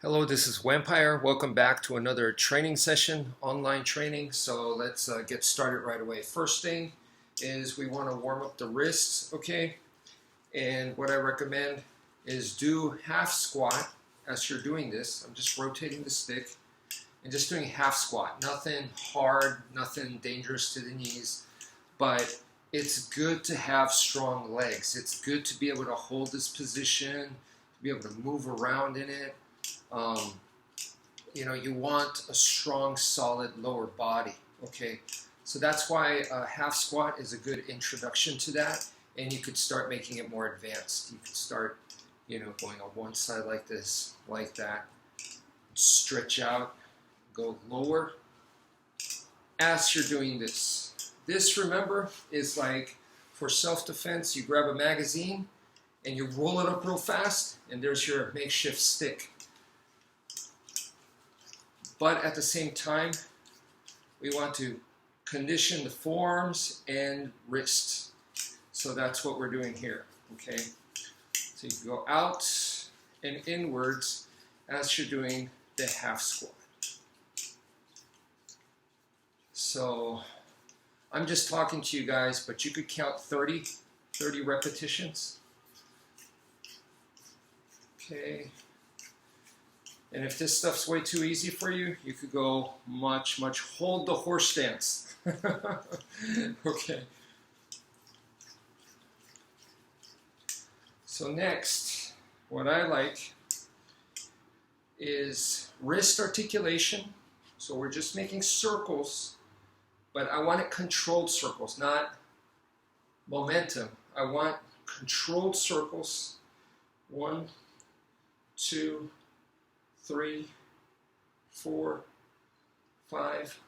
Hello, this is Wmpyr. Welcome back to another training session, online training. So let's get started right away. First thing is we want to warm up the wrists, okay? And what I recommend is do half squat as you're doing this. I'm just rotating the stick and just doing half squat. Nothing hard, nothing dangerous to the knees, but it's good to have strong legs. It's good to be able to hold this position, to be able to move around in it. You want a strong, solid lower body, okay? So that's why a half squat is a good introduction to that, and you could start making it more advanced. You could start, going on one side like this, like that, stretch out, go lower as you're doing this. This, remember, is like for self-defense. You grab a magazine and you roll it up real fast, and there's your makeshift stick. But at the same time, we want to condition the forearms and wrists. So that's what we're doing here, okay? So you go out and inwards as you're doing the half squat. So I'm just talking to you guys, but you could count 30 repetitions. Okay. And if this stuff's way too easy for you, you could go much, hold the horse stance. Okay. So next, what I like is wrist articulation. So we're just making circles, but I want it controlled circles, not momentum. I want controlled circles. 1, 2, 3, 4, 5.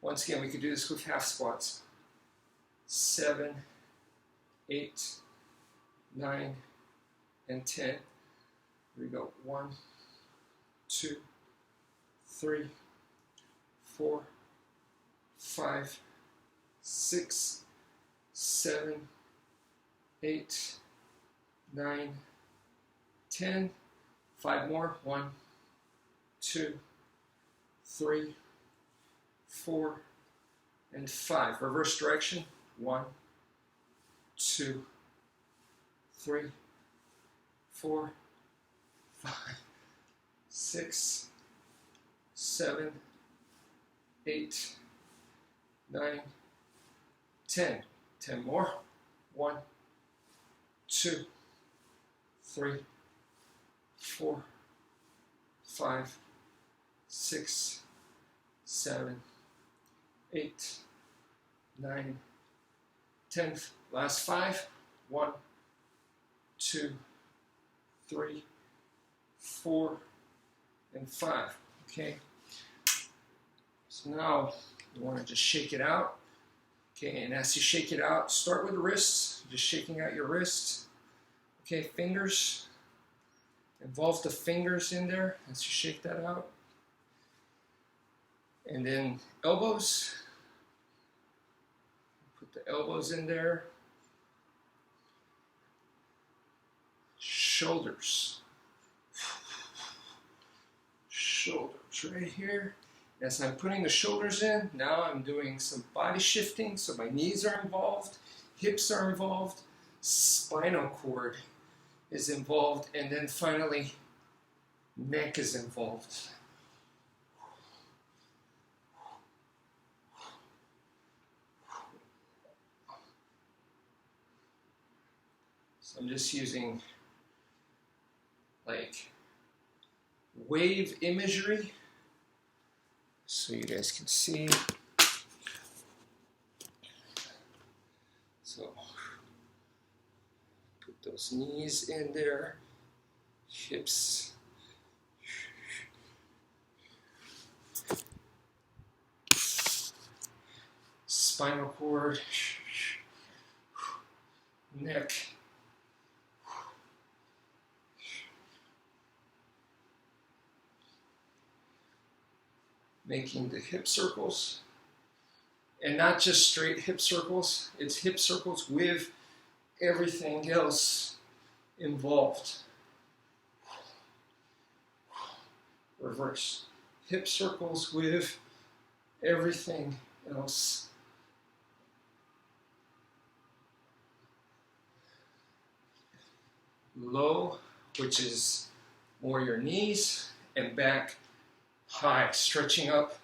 Once again, we could do this with half squats. 7, 8, 9, and 10. Here we go. 1, 2, 3, 4, 5, 6, 7, 8, 9, 10. 5 more. 1, 2, 3, 4, and 5. Reverse direction. 1, 2, 3, 4, 5, 6, 7, 8, 9, 10. 10 more. 1, 2, 3, 4, 5, 6, 7, 8, 9, 10. Last 5. 1, 2, 3, 4, and 5. Okay. So now you want to just shake it out. Okay, and as you shake it out, start with the wrists. Just shaking out your wrists. Okay, fingers. Involve the fingers in there as you shake that out. And then elbows. Put the elbows in there. Shoulders. Shoulders right here. As I'm putting the shoulders in, now I'm doing some body shifting. So my knees are involved, hips are involved, spinal cord is involved, and then finally neck is involved. So I'm just using like wave imagery so you guys can see. So those knees in there, hips, spinal cord, neck, making the hip circles, and not just straight hip circles, it's hip circles with everything else involved. reverse. Hip circles with everything else. Low, which is more your knees, and back high, stretching up,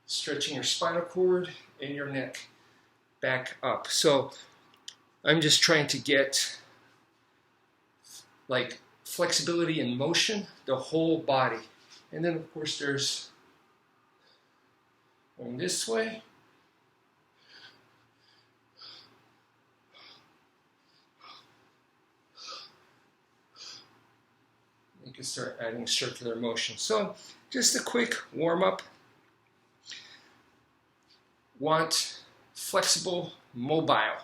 stretching your spinal cord and your neck back up. So I'm just trying to get like flexibility and motion, the whole body. And then of course there's going this way. You can start adding circular motion. So just a quick warm-up. Want flexible, mobile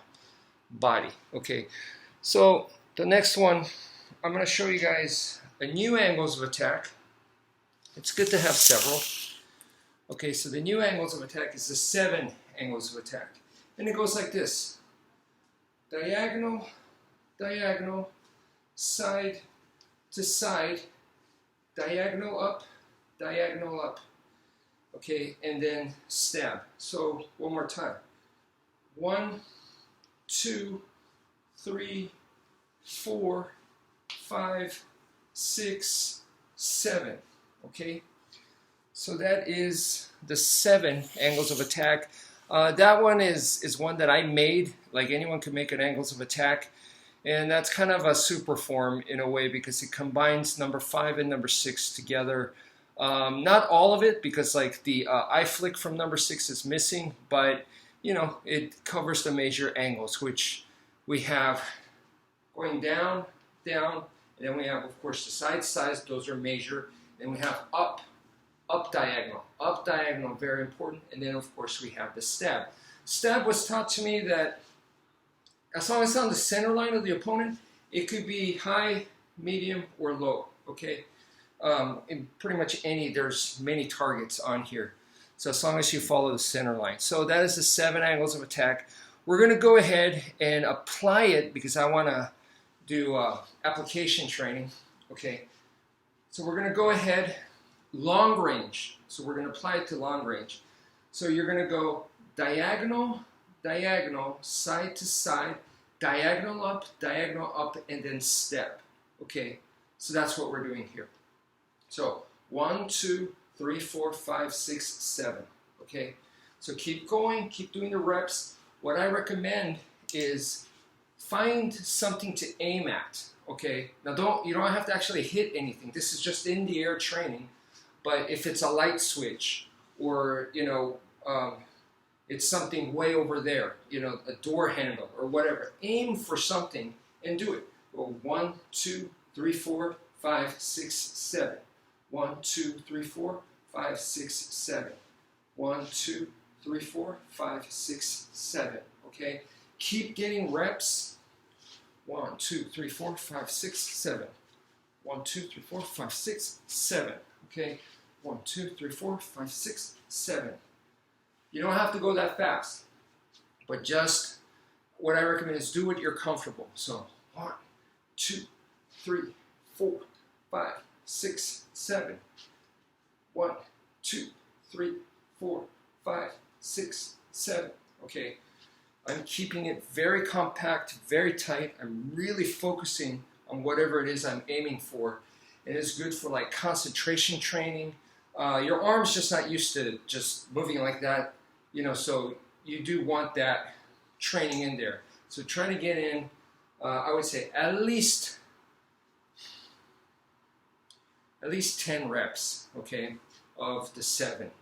body. Okay, so the next one, I'm going to show you guys a new angles of attack. It's good to have several. Okay, so the new angles of attack is the 7 angles of attack. And it goes like this. Diagonal, diagonal, side to side, diagonal up, diagonal up. Okay, and then stab. So one more time. 1, 2, 3, 4, 5, 6, 7. Okay, so that is the 7 angles of attack. That one is one that I made. Like anyone can make an angles of attack. And that's kind of a super form in a way because it combines number 5 and number 6 together. Not all of it because like the eye flick from number 6 is missing, but you know, it covers the major angles, which we have going down, down, and then we have of course the side sides, those are major. Then we have up, up diagonal, very important, and then of course we have the stab. Stab was taught to me that as long as it's on the center line of the opponent, it could be high, medium, or low, okay? In pretty much there's many targets on here. So as long as you follow the center line. So that is the 7 angles of attack. We're gonna go ahead and apply it because I wanna do application training, okay? So we're gonna go ahead, long range. So we're gonna apply it to long range. So you're gonna go diagonal, diagonal, side to side, diagonal up, and then step. Okay, so that's what we're doing here. So 1, 2, 3, 4, 5, 6, 7. Okay, so keep going, keep doing the reps. What I recommend is find something to aim at. Okay, now you don't have to actually hit anything. This is just in the air training. But if it's a light switch or you know. It's something way over there, you know, a door handle or whatever. Aim for something and do it. Go 1, 2, 3, 4, 5, 6, 7. 1, 2, 3, 4, 5, 6, 7. 1, 2, 3, 4, 5, 6, 7. Okay? Keep getting reps. 1, 2, 3, 4, 5, 6, 7. 1, 2, 3, 4, 5, 6, 7. Okay? 1, 2, 3, 4, 5, 6, 7. You don't have to go that fast, but just what I recommend is do what you're comfortable. So 1, 2, 3, 4, 5, 6, 7. 1, 2, 3, 4, 5, 6, 7. Okay, I'm keeping it very compact, very tight. I'm really focusing on whatever it is I'm aiming for. And it's good for like concentration training. Your arm's just not used to just moving like that. You know, so you do want that training in there. So try to get in, I would say at least 10 reps, okay, of the 7.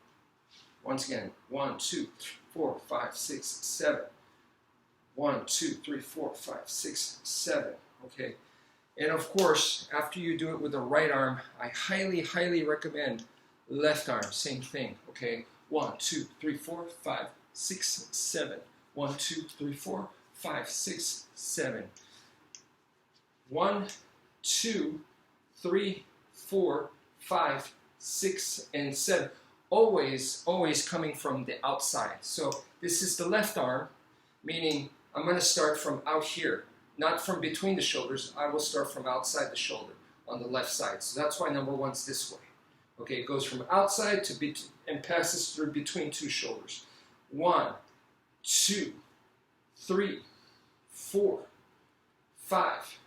Once again, 1, 2, 3, 4, 5, 6, 7. 1, 2, 3, 4, 5, 6, 7, okay. And of course, after you do it with the right arm, I highly, highly recommend left arm, same thing, okay. 1, 2, 3, 4, 5, 6, 7. 1, 2, 3, 4, 5, 6, 7. 1, 2, 3, 4, 5, 6, and 7. Always, always coming from the outside. So this is the left arm, meaning I'm going to start from out here, not from between the shoulders. I will start from outside the shoulder on the left side. So that's why number 1's this way. Okay, it goes from outside and passes through between two shoulders. 1, 2, 3, 4, 5,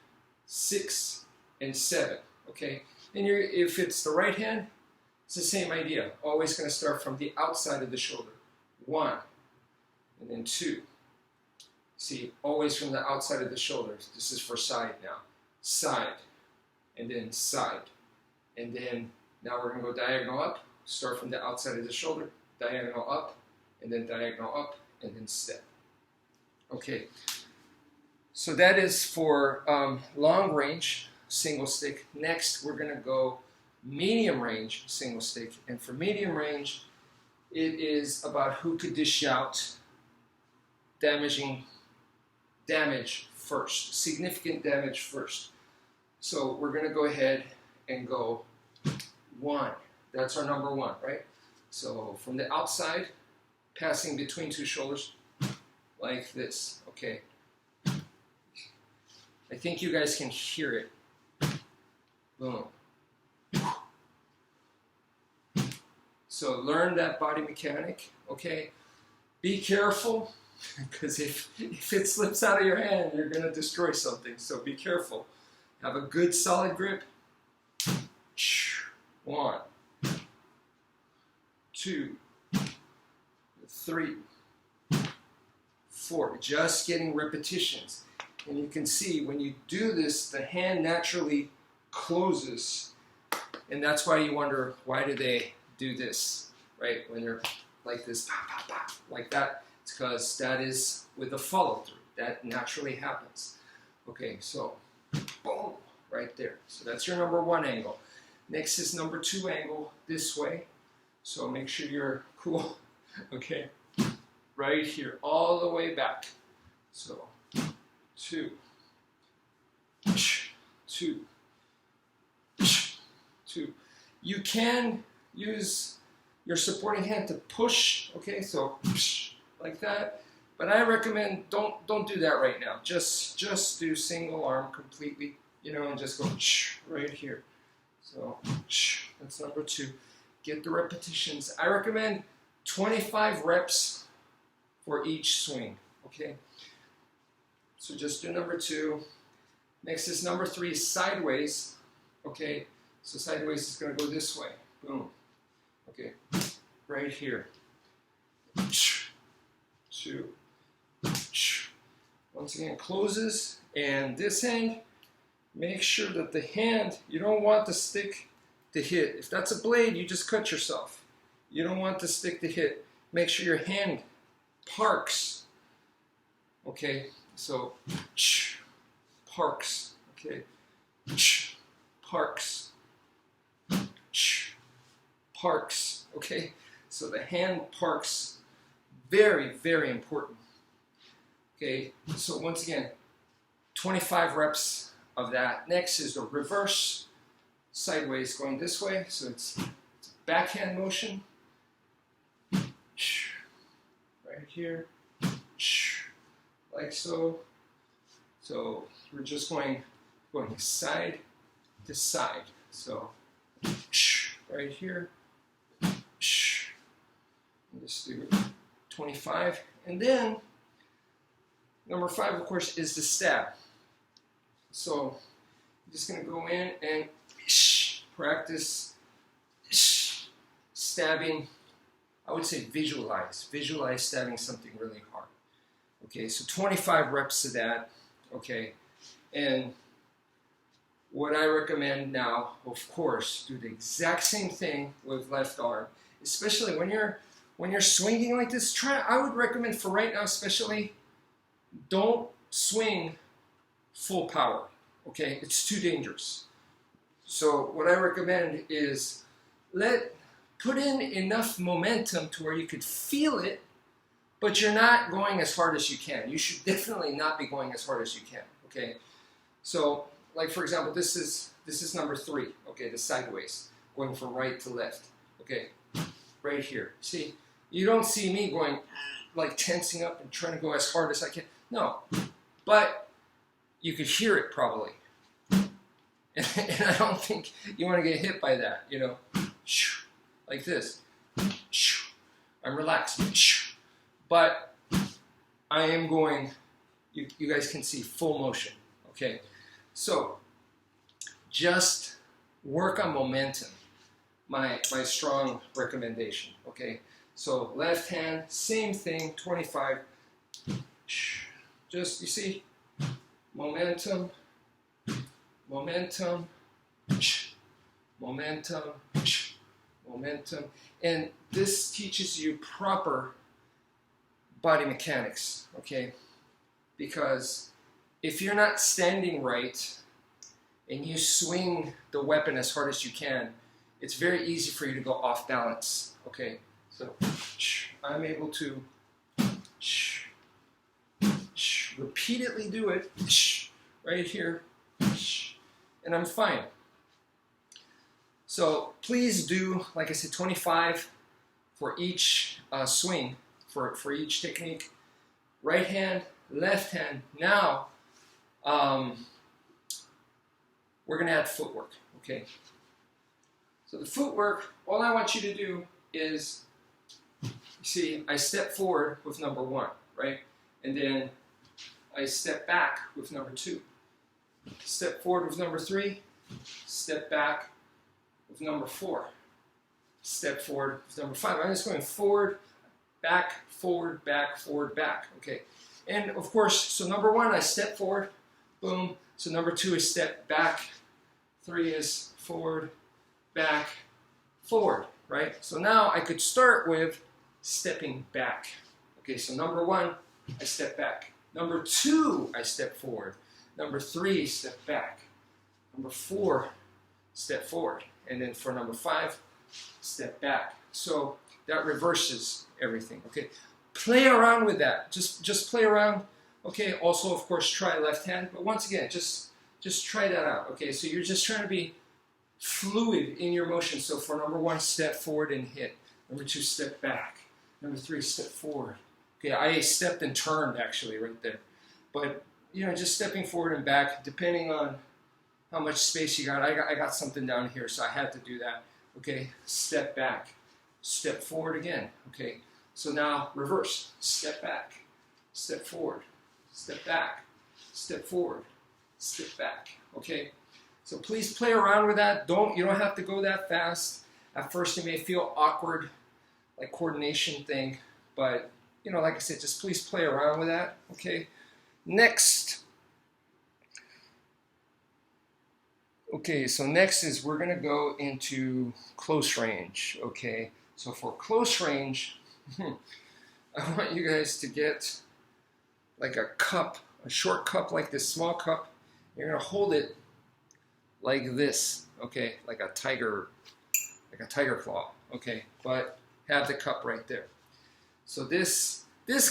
6, and 7. Okay, and if it's the right hand, it's the same idea. Always going to start from the outside of the shoulder. 1, and then 2. See, always from the outside of the shoulders. This is for side now. Side, and then side. And then now we're going to go diagonal up. Start from the outside of the shoulder, diagonal up, and then diagonal up, and then step. Okay, so that is for long range single stick. Next, we're going to go medium range single stick. And for medium range, it is about who could dish out damage first, significant damage first. So we're going to go ahead and go 1. That's our number 1, right? So from the outside, passing between two shoulders, like this, okay? I think you guys can hear it. Boom. So learn that body mechanic, okay? Be careful, because if it slips out of your hand, you're going to destroy something. So be careful. Have a good solid grip. 1, 2, 3, 4. Just getting repetitions. And you can see when you do this, the hand naturally closes. And that's why you wonder, why do they do this, right? When they're like this, like that. It's because that is with a follow through. That naturally happens. Okay, so boom, right there. So that's your number 1 angle. Next is number 2 angle this way. So make sure you're cool. Okay, right here, all the way back. So 2, 2, 2. You can use your supporting hand to push. Okay, so like that. But I recommend don't do that right now. Just do single arm completely. You know, and just go right here. So that's number 2. Get the repetitions. I recommend 25 reps for each swing. Okay. So just do number 2. Next is number 3, sideways. Okay. So sideways is going to go this way. Boom. Okay. Right here. 2. Once again, closes. And this hand, make sure that the hand, you don't want the stick to hit. If that's a blade, you just cut yourself. You don't want the stick to hit. Make sure your hand parks. Okay, so parks. Okay, parks. Parks. Okay, so the hand parks. Very, very important. Okay, so once again, 25 reps of that. Next is the reverse sideways going this way. So it's backhand motion. Right here. Like so. So we're just going side to side. So right here. Just do 25. And then number 5, of course, is the stab. So I'm just going to go in and practice stabbing. I would say visualize stabbing something really hard. Okay, so 25 reps of that. Okay, and what I recommend now, of course, do the exact same thing with left arm, especially when you're swinging like this. I would recommend for right now, especially, don't swing full power. Okay, it's too dangerous. So what I recommend is put in enough momentum to where you could feel it, but you're not going as hard as you can. You should definitely not be going as hard as you can. Okay, so like for example, this is number 3. Okay, the sideways, going from right to left. Okay, right here. See, you don't see me going like tensing up and trying to go as hard as I can. No, but you could hear it probably. And I don't think you want to get hit by that, you know. like this. I'm relaxed, but I am going, you guys can see full motion, okay? So just work on momentum, my strong recommendation, okay? So left hand, same thing, 25. Just, you see, momentum, momentum, momentum, momentum. And this teaches you proper body mechanics, okay? Because if you're not standing right and you swing the weapon as hard as you can, it's very easy for you to go off balance, okay? So I'm able to repeatedly do it right here, and I'm fine. So please do, like I said, 25 for each swing, for each technique. Right hand, left hand. Now, we're going to add footwork, okay? So the footwork, all I want you to do is, you see, I step forward with number 1, right? And then I step back with number 2. Step forward with number 3. Step back with number 4. Step forward with number 5. I'm just going forward, back, forward, back, forward, back. Okay. And of course, so number 1, I step forward, boom. So number 2 is step back. 3 is forward, back, forward, right? So now I could start with stepping back. Okay, so number 1, I step back. Number 2, I step forward. Number 3, step back. Number 4, step forward. And then for number 5, step back. So that reverses everything, okay? Play around with that. Just play around. Okay, also, of course, try left hand. But once again, just try that out, okay? So you're just trying to be fluid in your motion. So for number 1, step forward and hit. Number 2, step back. Number 3, step forward. Okay, I stepped and turned actually right there. But, you know, just stepping forward and back, depending on how much space you got. I got something down here, so I had to do that. Okay, step back, step forward again. Okay, so now reverse, step back, step forward, step back, step forward, step back. Okay, so please play around with that. You don't have to go that fast. At first, it may feel awkward, like coordination thing, but you know, like I said, just please play around with that. Okay, next. Okay, so next is we're going to go into close range, okay? So for close range, I want you guys to get like a cup, a short cup like this, small cup. You're going to hold it like this, okay? Like a tiger claw, okay? But have the cup right there. So this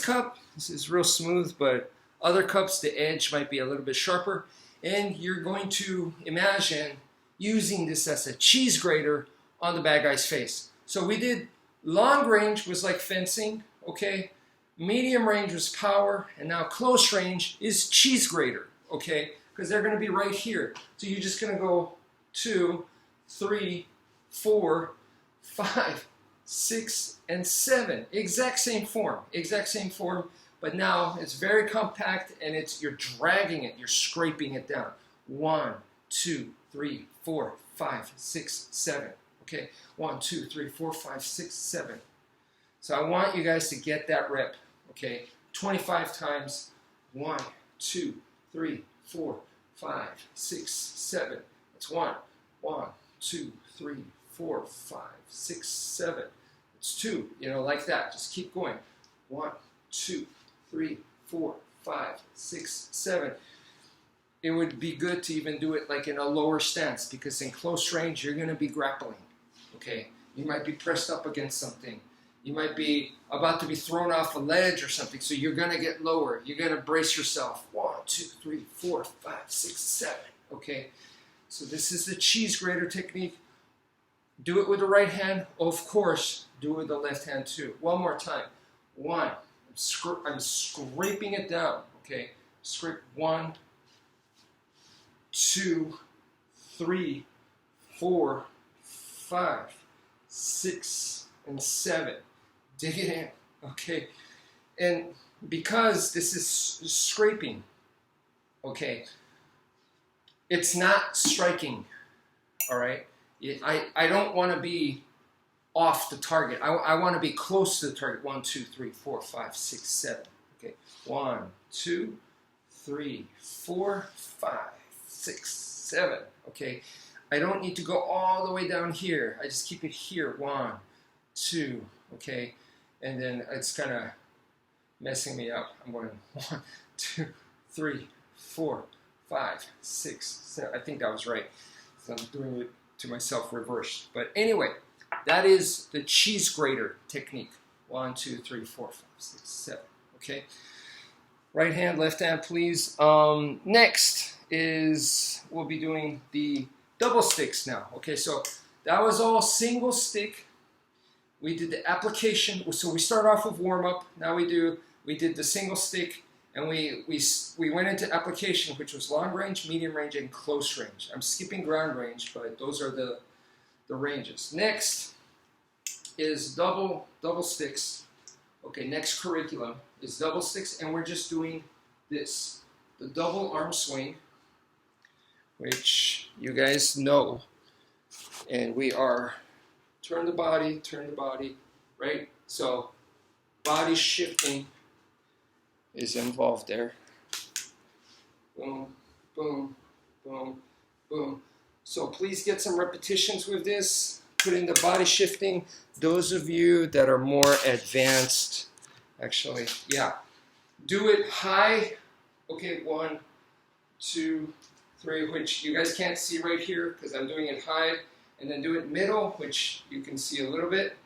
cup, this is real smooth, but other cups, the edge might be a little bit sharper. And you're going to imagine using this as a cheese grater on the bad guy's face. So we did long range was like fencing, okay? Medium range was power, and now close range is cheese grater, okay? Because they're going to be right here. So you're just going to go 2, 3, 4, 5, 6, and 7. Exact same form, but now it's very compact and you're dragging it, you're scraping it down. 1, 2, 3, 4, 5, 6, 7. Okay, 1, 2, 3, 4, 5, 6, 7. So I want you guys to get that rep. Okay, 25 times. 1, 2, 3, 4, 5, 6, 7. That's 1. 1, 2, 3, 4, 5, 6, 7. It's 2. You know, like that. Just keep going. 1, 2, 3, 4, 5, 6, 7. It would be good to even do it like in a lower stance, because in close range you're going to be grappling. Okay, you might be pressed up against something. You might be about to be thrown off a ledge or something, so you're going to get lower. You're going to brace yourself. 1, 2, 3, 4, 5, 6, 7. Okay, so this is the cheese grater technique. Do it with the right hand. Of course, do it with the left hand too. One more time. 1. I'm scraping it down, okay? Scrape 1, 2, 3, 4, 5, 6, and 7. Dig it in, okay? And because this is scraping, okay, it's not striking, all right? I don't want to be off the target. I want to be close to the target. 1, 2, 3, 4, 5, 6, 7. Okay, 1, 2, 3, 4, 5, 6, 7. Okay, I don't need to go all the way down here. I just keep it here. 1, 2. Okay, and then it's kind of messing me up. I'm going 1, 2, 3, 4, 5, 6, 7. I think that was right. So I'm doing it to myself reversed. But anyway, that is the cheese grater technique. 1, 2, 3, 4, 5, 6, 7. Okay. Right hand, left hand, please. Next is we'll be doing the double sticks now. Okay, so that was all single stick. We did the application. So we start off with warm up. Now we did the single stick, and we went into application, which was long range, medium range, and close range. I'm skipping ground range, but those are the ranges. Next is double sticks. Okay, next curriculum is double sticks, and we're just doing this, the double arm swing, which you guys know. And we are turn the body, right? So body shifting is involved there. Boom, boom, boom, boom. So please get some repetitions with this. Put in the body shifting. Those of you that are more advanced, actually, yeah, do it high. Okay, 1, 2, 3, which you guys can't see right here because I'm doing it high, and then do it middle, which you can see a little bit,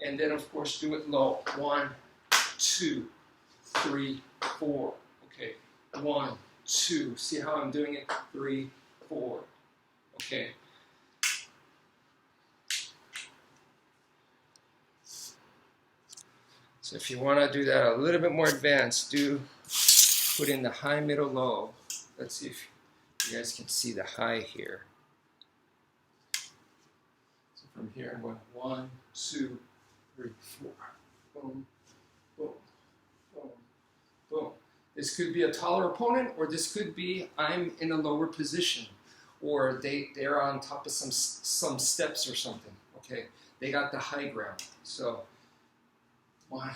and then of course do it low. 1, 2, 3, 4. Okay, 1, 2. See how I'm doing it? 3, 4. Okay. So if you want to do that a little bit more advanced, do put in the high, middle, low. Let's see if you guys can see the high here. So from here, I'm going 1, 2, 3, 4. Boom, boom, boom, boom. This could be a taller opponent, or this could be I'm in a lower position, or they're on top of some steps or something. Okay, they got the high ground. So 1,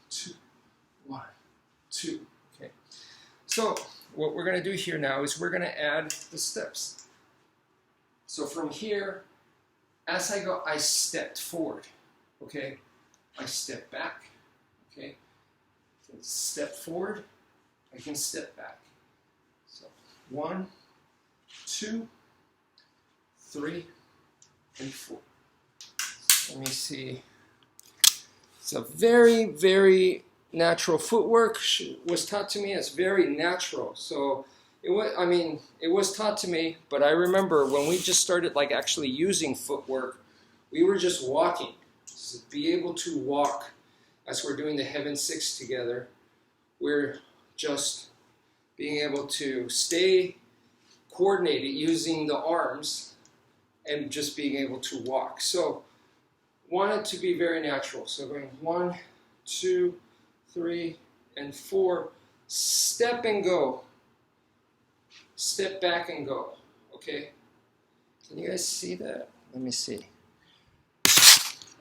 2, 1, 2. Okay. So what we're going to do here now is we're going to add the steps. So from here, as I go, I stepped forward. Okay. I step back. Okay. Step forward. I can step back. So 1, 2, 3, and 4. So let me see. It's a very, very natural footwork. Was taught to me as very natural. So it was taught to me, but I remember when we just started like actually using footwork, we were just walking. So to be able to walk as we're doing the Heaven 6 together, we're just being able to stay coordinated using the arms and just being able to walk. So want it to be very natural. So going 1, 2, 3, and 4. Step and go. Step back and go. Okay? Can you guys see that? Let me see.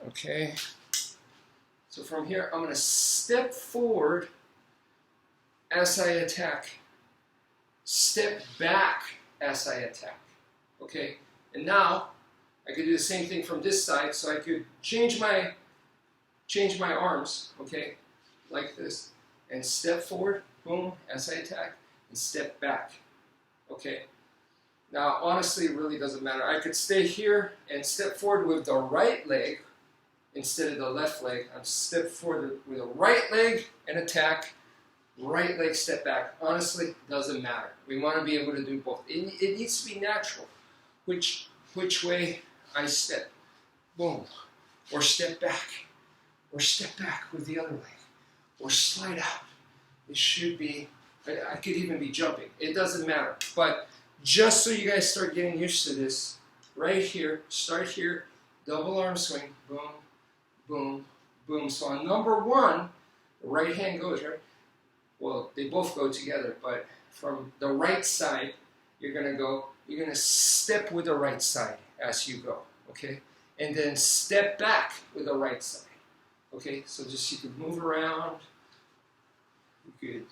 Okay. So from here, I'm going to step forward as I attack. Step back as I attack. Okay? And now, I could do the same thing from this side, so I could change my arms, okay, like this, and step forward, boom, as I attack, and step back, okay. Now, honestly, it really doesn't matter. I could stay here and step forward with the right leg instead of the left leg. I'm step forward with the right leg and attack, right leg, step back. Honestly, doesn't matter. We want to be able to do both. It needs to be natural. Which way I step, boom, or step back with the other leg, or slide out. It should be, I could even be jumping. It doesn't matter. But just so you guys start getting used to this, right here, start here, double arm swing, boom, boom, boom. So on number one, the right hand goes, right? Well, they both go together, but from the right side, you're gonna step with the right side as you go, okay? And then step back with the right side, okay? So just you could move around. You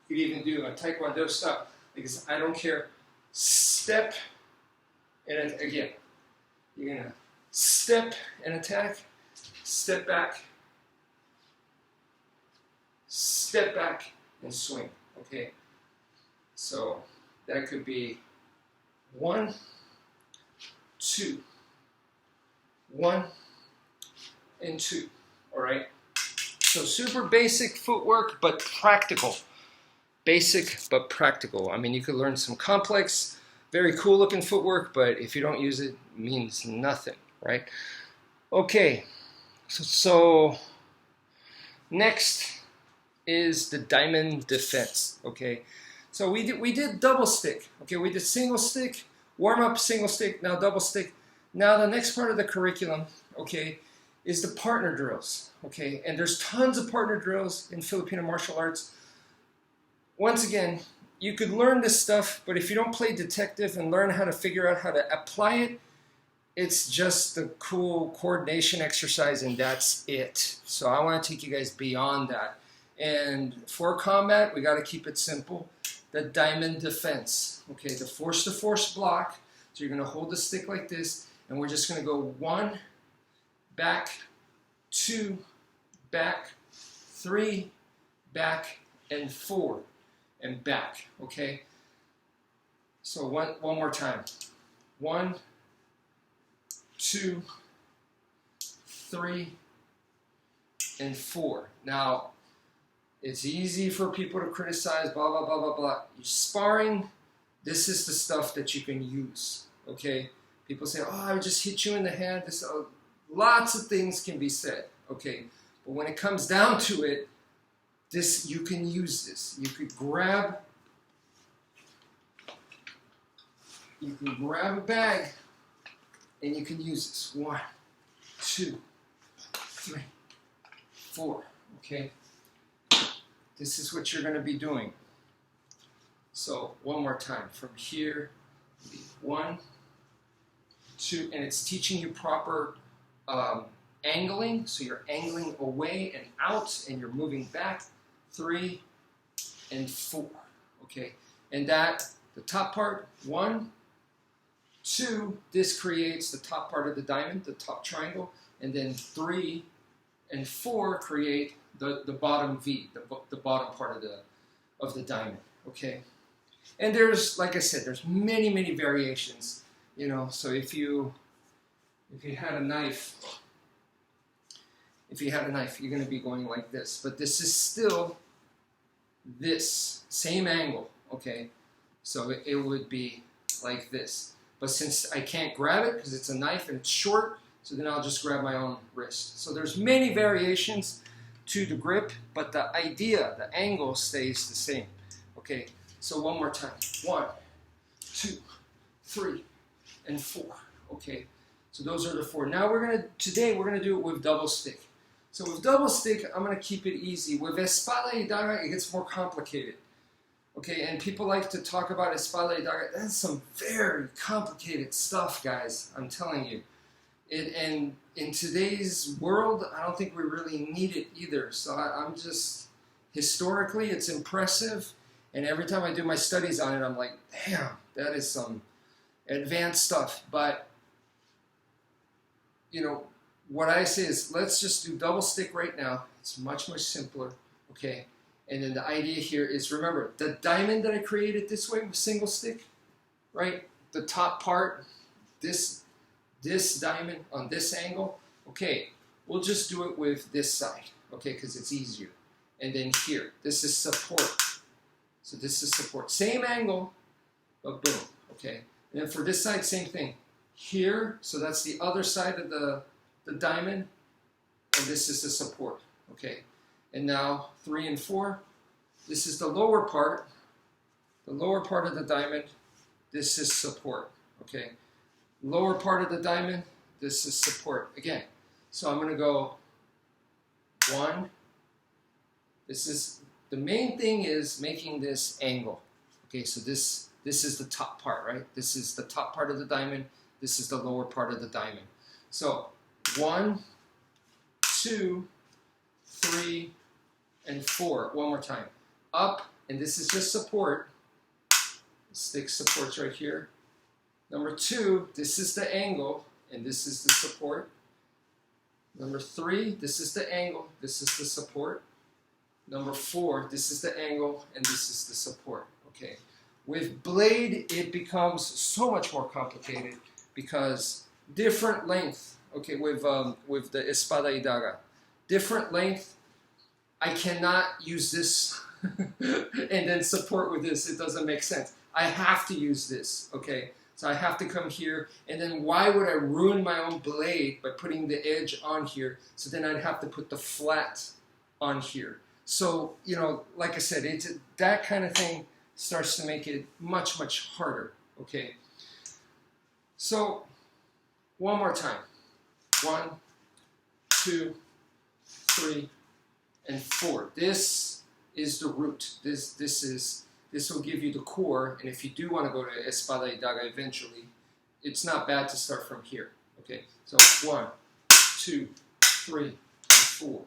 could even do a taekwondo stuff, because I don't care. Step, and again, you're gonna step and attack, step back, and swing, okay? So that could be 1, 2, 1, and 2, all right? So super basic footwork, but practical. Basic, but practical. I mean, you could learn some complex, very cool looking footwork, but if you don't use it, it means nothing, right? Okay, so next is the diamond defense, okay? So we did double stick, okay? We did single stick, warm up, single stick, now double stick. Now the next part of the curriculum, okay, is the partner drills, okay? And there's tons of partner drills in Filipino martial arts. Once again, you could learn this stuff, but if you don't play detective and learn how to figure out how to apply it, it's just a cool coordination exercise and that's it. So I want to take you guys beyond that. And for combat, we got to keep it simple. The diamond defense, okay, the force-to-force block. So you're going to hold the stick like this, and we're just going to go 1, back, 2, back, 3, back, and 4, and back, okay? So one more time. 1, 2, 3, and 4. Now, it's easy for people to criticize, blah, blah, blah, blah, blah. You're sparring, this is the stuff that you can use, okay? People say, oh, I would just hit you in the head. Lots of things can be said, okay? But when it comes down to it, you can use this. You could grab a bag and you can use this. 1, 2, 3, 4, okay? This is what you're going to be doing. So one more time. From here, 1, 2, and it's teaching you proper angling. So you're angling away and out, and you're moving back. 3 and 4. Okay, and that the top part 1, 2. This creates the top part of the diamond, the top triangle, and then 3 and 4 create the bottom V, the bottom part of the diamond, okay? And there's, like I said, there's many variations, you know. So if you had a knife, you're going to be going like this. But this is still this same angle, okay? So it would be like this. But since I can't grab it because it's a knife and it's short, so then I'll just grab my own wrist. So there's many variations to the grip, but the idea, the angle stays the same. Okay, so one more time. 1, 2, 3, and 4. Okay, so those are the 4. Now today we're gonna do it with double stick. So with double stick, I'm gonna keep it easy. With espada y daga, it gets more complicated. Okay, and people like to talk about espada y daga. That's some very complicated stuff, guys. I'm telling you. And in today's world, I don't think we really need it either. So I'm just, historically, it's impressive. And every time I do my studies on it, I'm like, damn, that is some advanced stuff. But, you know, what I say is, let's just do double stick right now. It's much simpler, okay? And then the idea here is, remember, the diamond that I created this way with single stick, right? The top part, this diamond on this angle, okay, we'll just do it with this side, okay, because it's easier. And then here, this is support. So this is support. Same angle, but boom, okay. And then for this side, same thing. Here, so that's the other side of the diamond, and this is the support, okay. And now 3 and 4, this is the lower part of the diamond, this is support, okay. Lower part of the diamond, This is support again. So I'm going to go 1. This is the main thing is making this angle. Okay, so this is the top part, right? This is the top part of the diamond. This is the lower part of the diamond. So 1, 2, 3, and 4. One more time. Up, and this is just support. The stick supports right here. Number 2, this is the angle, and this is the support. Number 3, this is the angle, this is the support. Number 4, this is the angle, and this is the support. Okay. With blade, it becomes so much more complicated because different length. Okay, with the espada y daga, different length. I cannot use this and then support with this. It doesn't make sense. I have to use this. Okay. So I have to come here, and then why would I ruin my own blade by putting the edge on here? So then I'd have to put the flat on here. So, you know, like I said, that kind of thing starts to make it much, much harder, okay? So, one more time. 1, 2, 3, and 4. This is the root. This will give you the core, and if you do want to go to espada y daga eventually, it's not bad to start from here. Okay, so 1, 2, 3, and 4. 1.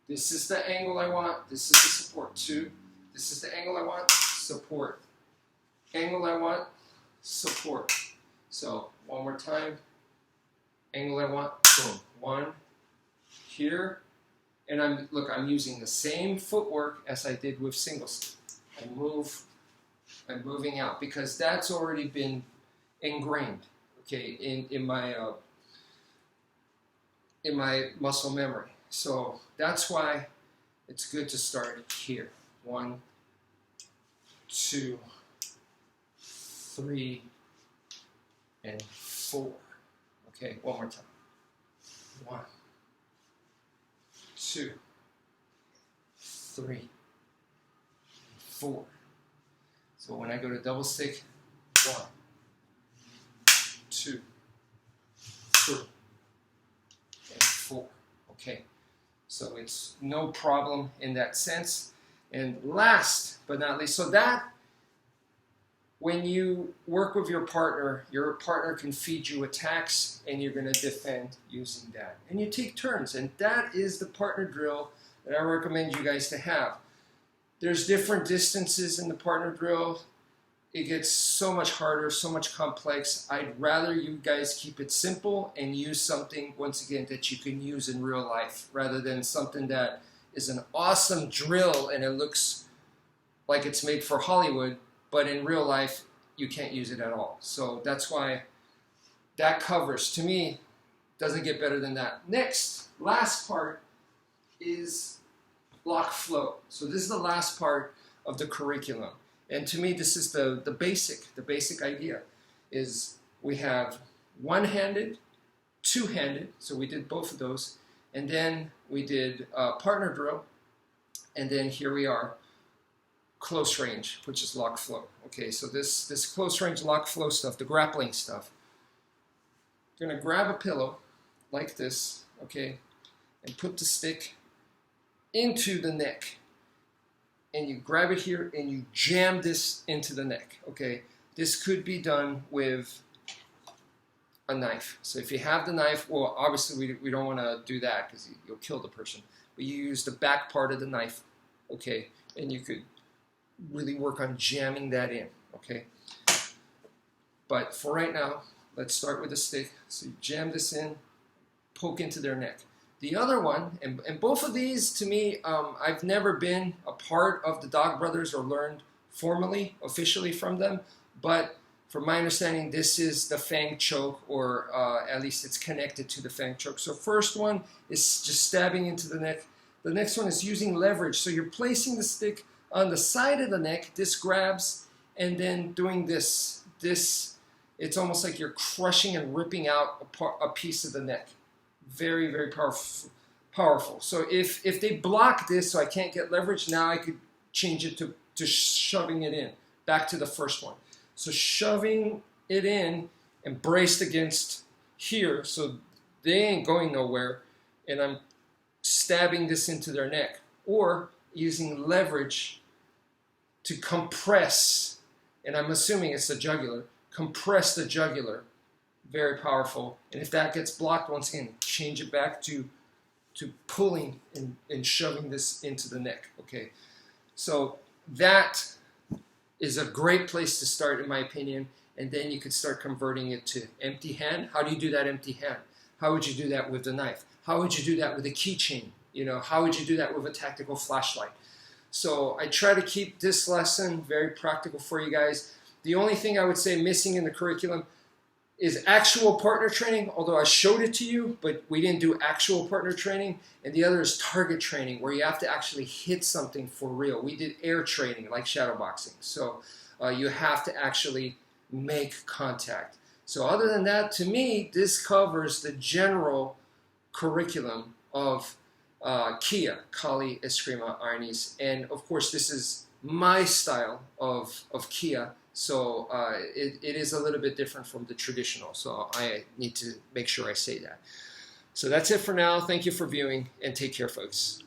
This is the angle I want. This is the support. 2. This is the angle I want. Support. Angle I want. Support. So one more time. Angle I want. Boom. 1. Here. And I'm using the same footwork as I did with single stick. I'm moving out because that's already been ingrained, okay, in my muscle memory. So that's why it's good to start here. 1, 2, 3, and 4. Okay, one more time. 1, 2, 3, 4. So when I go to double stick, 1, 2, 3, and 4. Okay, so it's no problem in that sense. And last but not least, so that when you work with your partner can feed you attacks, and you're going to defend using that. And you take turns, and that is the partner drill that I recommend you guys to have. There's different distances in the partner drill. It gets so much harder, so much complex. I'd rather you guys keep it simple and use something, once again, that you can use in real life, rather than something that is an awesome drill and it looks like it's made for Hollywood, but in real life, you can't use it at all. So that's why that covers, to me, doesn't get better than that. Next, last part is block flow. So this is the last part of the curriculum. And to me, this is the basic idea is we have one-handed, two-handed, so we did both of those, and then we did partner drill, and then here we are, close range, which is lock flow. Okay, so this close range lock flow stuff, the grappling stuff, you're gonna grab a pillow like this, okay, and put the stick into the neck, and you grab it here and you jam this into the neck, okay? This could be done with a knife. So if you have the knife, well, obviously we don't want to do that because you'll kill the person, but you use the back part of the knife, okay? And you could really work on jamming that in, okay? But for right now, let's start with the stick. So you jam this in, poke into their neck. The other one, and both of these, to me, I've never been a part of the Dog Brothers or learned formally, officially from them, but from my understanding, this is the Fang choke, or at least it's connected to the Fang choke. So first one is just stabbing into the neck. The next one is using leverage. So you're placing the stick on the side of the neck, this grabs, and then doing this. It's almost like you're crushing and ripping out a piece of the neck. Very, very powerful. So if they block this so I can't get leverage, now I could change it to shoving it in, back to the first one. So shoving it in, and braced against here, so they ain't going nowhere, and I'm stabbing this into their neck, or using leverage to compress, and I'm assuming it's the jugular, compress the jugular, very powerful. And if that gets blocked, once again, change it back to pulling and shoving this into the neck, okay? So that is a great place to start, in my opinion, and then you could start converting it to empty hand. How do you do that empty hand? How would you do that with the knife? How would you do that with a keychain? You know, how would you do that with a tactical flashlight? So I try to keep this lesson very practical for you guys. The only thing I would say missing in the curriculum is actual partner training, although I showed it to you, but we didn't do actual partner training. And the other is target training, where you have to actually hit something for real. We did air training, like shadow boxing. So you have to actually make contact. So other than that, to me, this covers the general curriculum of Kia, Kali, Escrima, Arnis. And of course, this is my style of Kia. So it is a little bit different from the traditional. So I need to make sure I say that. So that's it for now. Thank you for viewing, and take care, folks.